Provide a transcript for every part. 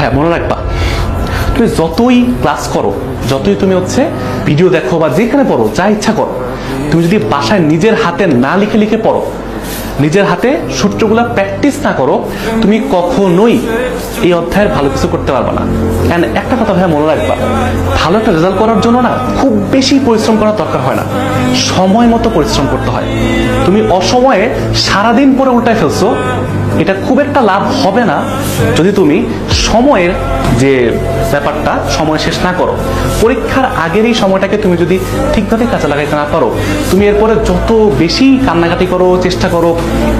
ভাইয়া মনে রাখবা, তুমি যতই ক্লাস করো, যতই তুমি ভিডিও দেখো বা যেখানে পড়ো, যা ইচ্ছা করো, তুমি যদি বাসায় নিজের হাতে না লিখে লিখে পড়ো, নিজের হাতে সূত্রগুলা প্র্যাকটিস না করো, তুমি কখনোই এই অধ্যায়ের ভালো কিছু করতে পারবে না। এন্ড একটা কথা ভাইয়া মনে রাখবা, ভালো একটা রেজাল্ট করার জন্য না খুব বেশি পরিশ্রম করার দরকার হয় না, সময় মতো পরিশ্রম করতে হয়। তুমি অসময়ে সারাদিন পরে উল্টায় ফেলছো, এটা খুব একটা লাভ হবে না যদি তুমি সময়ের যে ব্যাপারটা সময় শেষ না করো। পরীক্ষার আগের এই সময়টাকে তুমি যদি ঠিকভাবে কাজে লাগাইতে না পারো, তুমি এরপরে যত বেশি কান্নাকাটি করো, চেষ্টা করো,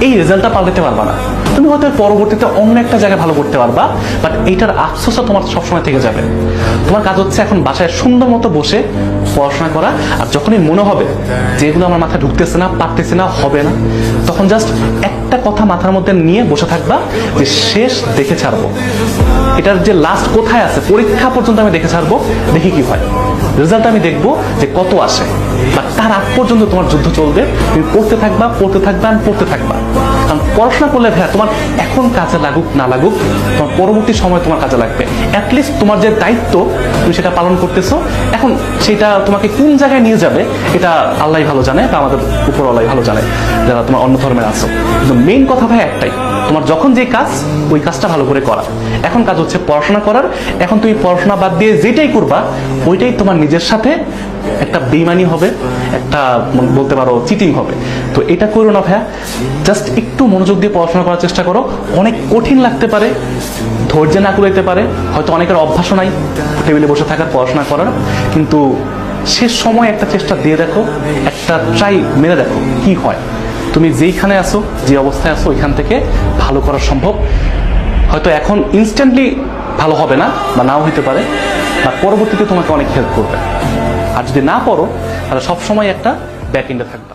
এই রেজাল্টটা পাল্টাতে পারবা না। তুমি হয়তো পরবর্তীতে অন্য একটা জায়গায় ভালো করতে পারবা, বাট এইটার আফসোসটা তোমার সবসময় থেকে যাবে। তোমার কাজ এখন বাসায় সুন্দর মতো বসে পড়াশোনা করা, আর যখনই মনে হবে যে এগুলো আমার মাথায় ঢুকতেছে না, পারতেছে না, হবে না, তখন জাস্ট একটা কথা মাথার মধ্যে নিয়ে বসে থাকবা যে শেষ দেখে ছাড়বো, এটার যে লাস্ট কোথায় আছে, পরীক্ষা পর্যন্ত আমি দেখে ছাড়বো, দেখি কি হয়, রেজাল্ট আমি দেখবো যে কত আসে। বাট তার আগ পর্যন্ত তোমার যুদ্ধ চলবে, তুমি পড়তে থাকবা, পড়তে থাকবা, পড়তে থাকবা। কারণ পড়াশোনা করলে ভাইয়া তোমার এখন কাজে লাগুক না লাগুক, তোমার পরবর্তী সময় তোমার কাজে লাগবে। অ্যাটলিস্ট তোমার যে দায়িত্ব তুমি সেটা পালন করতেছো, এখন সেটা তোমাকে কোন জায়গায় নিয়ে যাবে এটা আল্লাহ ভালো জানে, বা আমাদের উপর আল্লাহ ভালো জানে যারা তোমার অন্য ধর্মের আছো। কিন্তু মেইন কথা ভাই একটাই, তোমার যখন যে কাজ, ওই কাজটা ভালো করে করা। এখন কাজ পড়াশোনা করার। এখন তুমি পড়াশোনা বাদ দিয়ে যেটাই করবা, ওইটাই তোমার নিজের সাথে একটা বেইমানি হবে, একটা বলতে পারো চিটিং হবে। তো এটা করো না ভাইয়া, জাস্ট একটু মনোযোগ দিয়ে পড়াশোনা করার চেষ্টা করো। অনেক কঠিন লাগতে পারে, ধৈর্য না কুলাইতে পারে, হয়তো অনেকের অভ্যাসও নাই টেবিলে বসে থাকার, পড়াশোনা করার, কিন্তু শেষ সময় একটা চেষ্টা দিয়ে দেখো, একটা ট্রাই মেরে দেখো কি হয়। তুমি যেইখানে আসো, যে অবস্থায় আসো, ওইখান থেকে ভালো করা সম্ভব। হয়তো এখন ইনস্ট্যান্টলি ভালো হবে না, বা নাও হইতে পারে, বা পরবর্তীতে তোমাকে অনেক হেল্প করবে। আর যদি না পড়ো, তাহলে সবসময় একটা ব্যাক এন্ডে থাকবা।